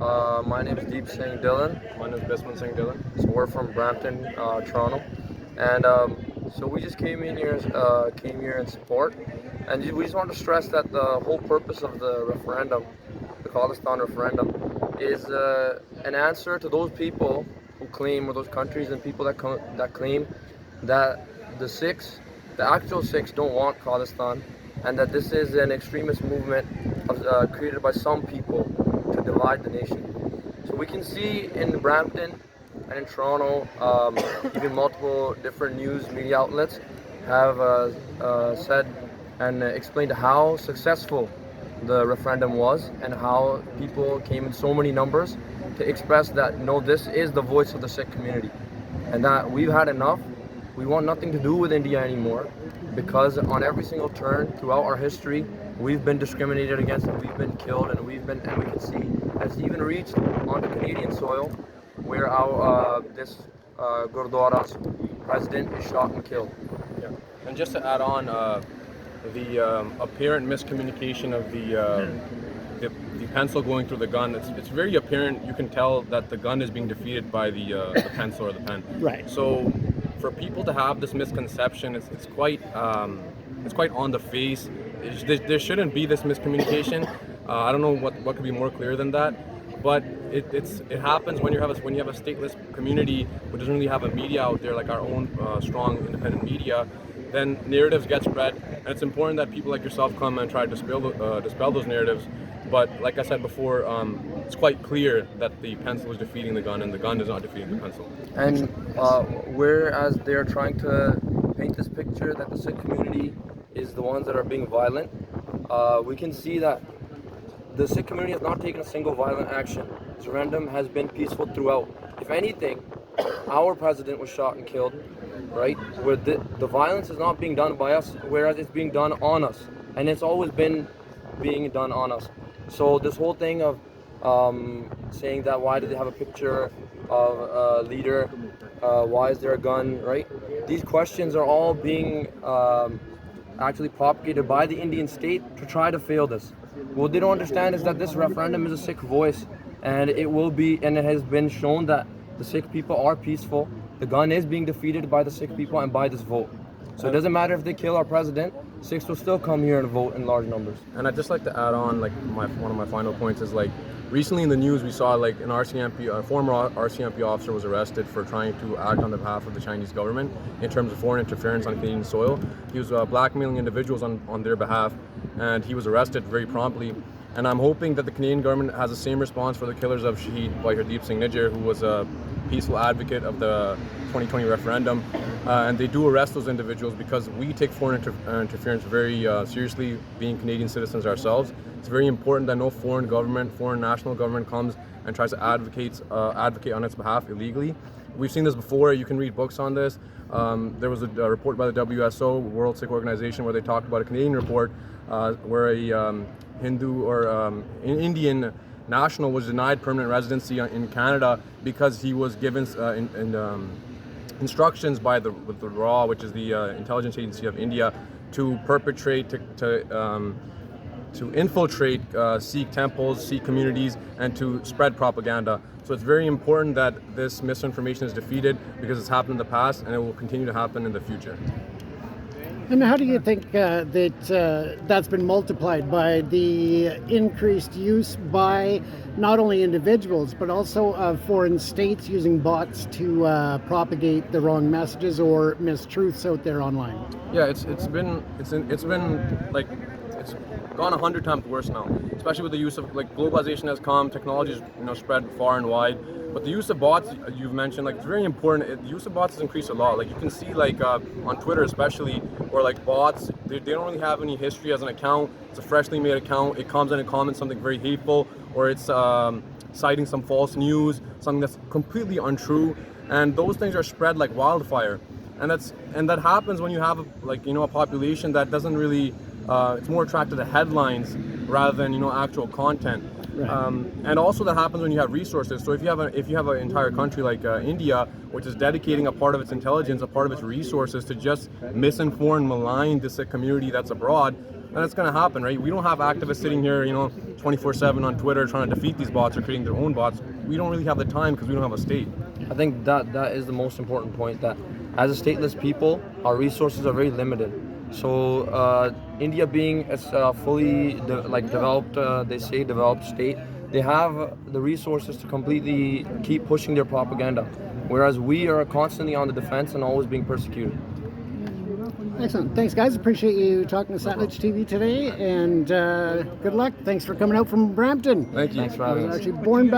My name is Deep Singh Dhillon. My name is Bisman Singh Dhillon. So we're from Brampton, Toronto, and so we just came here in support, and we just want to stress that the whole purpose of the referendum, the Khalistan referendum, is an answer to those people who claim, or those countries and people that claim that the Sikhs, the actual Sikhs, don't want Khalistan, and that this is an extremist movement created by some people to divide the nation. So we can see in Brampton and in Toronto, even multiple different news media outlets have said and explained how successful the referendum was and how people came in so many numbers to express that no, this is the voice of the Sikh community, and that we've had enough. We want nothing to do with India anymore, because on every single turn throughout our history, we've been discriminated against and we've been killed, and we can see it's even reached onto Canadian soil, where our this Gurdwara's president is shot and killed. Yeah, and just to add on, the apparent miscommunication of the pencil going through the gun, it's very apparent. You can tell that the gun is being defeated by the pencil or the pen. Right. So for people to have this misconception, it's quite on the face. There shouldn't be this miscommunication. I don't know what could be more clear than that. But it happens when you have a stateless community who doesn't really have a media out there like our own strong independent media. Then narratives get spread, and it's important that people like yourself come and try to dispel those narratives. But like I said before, it's quite clear that the pencil is defeating the gun, and the gun is not defeating the pencil. And whereas they're trying to paint this picture that the Sikh community is the ones that are being violent, we can see that the Sikh community has not taken a single violent action. This referendum has been peaceful throughout. If anything, our president was shot and killed, right? Where the violence is not being done by us, whereas it's being done on us. And it's always been being done on us. So this whole thing of saying that why do they have a picture of a leader, why is there a gun, right? These questions are all being actually propagated by the Indian state to try to fail this. What they don't understand is that this referendum is a Sikh voice, and it has been shown that the Sikh people are peaceful. The gun is being defeated by the Sikh people and by this vote. So it doesn't matter if they kill our president, Sikhs will still come here and vote in large numbers. And I'd just like to add on, one of my final points is, recently in the news we saw an RCMP, a former RCMP officer was arrested for trying to act on behalf of the Chinese government in terms of foreign interference on Canadian soil. He was blackmailing individuals on their behalf, and he was arrested very promptly. And I'm hoping that the Canadian government has the same response for the killers of Shaheed Hardeep Singh Nijjar, who was a peaceful advocate of the 2020 referendum. And they do arrest those individuals, because we take foreign interference very seriously, being Canadian citizens ourselves. It's very important that no foreign national government comes and tries to advocate on its behalf illegally. We've seen this before. You can read books on this. There was a report by the WSO, World Sikh Organization, where they talked about a Canadian report where a Hindu or Indian national was denied permanent residency in Canada because he was given instructions by the RAW, which is the intelligence agency of India, to perpetrate, to infiltrate Sikh temples, Sikh communities, and to spread propaganda. So it's very important that this misinformation is defeated, because it's happened in the past and it will continue to happen in the future. And how do you think that's been multiplied by the increased use by not only individuals but also of foreign states using bots to propagate the wrong messages or mistruths out there online? Yeah, it's gone 100 times worse now, especially with the use of globalization has come, technology is spread far and wide. But the use of bots you've mentioned, it's very important. The use of bots has increased a lot. You can see on Twitter especially, where bots, they don't really have any history as an account. It's a freshly made account. It comes in and comments something very hateful, or it's citing some false news, something that's completely untrue, and those things are spread like wildfire. And that happens when you have a population that doesn't really it's more attracted to headlines rather than actual content. Right. And also that happens when you have resources. So if you have an entire country like India, which is dedicating a part of its intelligence, a part of its resources to just misinform, malign the Sikh community that's abroad, then it's going to happen, right? We don't have activists sitting here, 24/7 on Twitter trying to defeat these bots or creating their own bots. We don't really have the time because we don't have a state. I think that is the most important point, that as a stateless people, our resources are very limited. So India being a fully developed, they say developed state, they have the resources to completely keep pushing their propaganda, whereas we are constantly on the defense and always being persecuted. Excellent. Thanks, guys. Appreciate you talking to Satellite TV today, and good luck. Thanks for coming out from Brampton. Thank you. Thanks for having us. Actually born back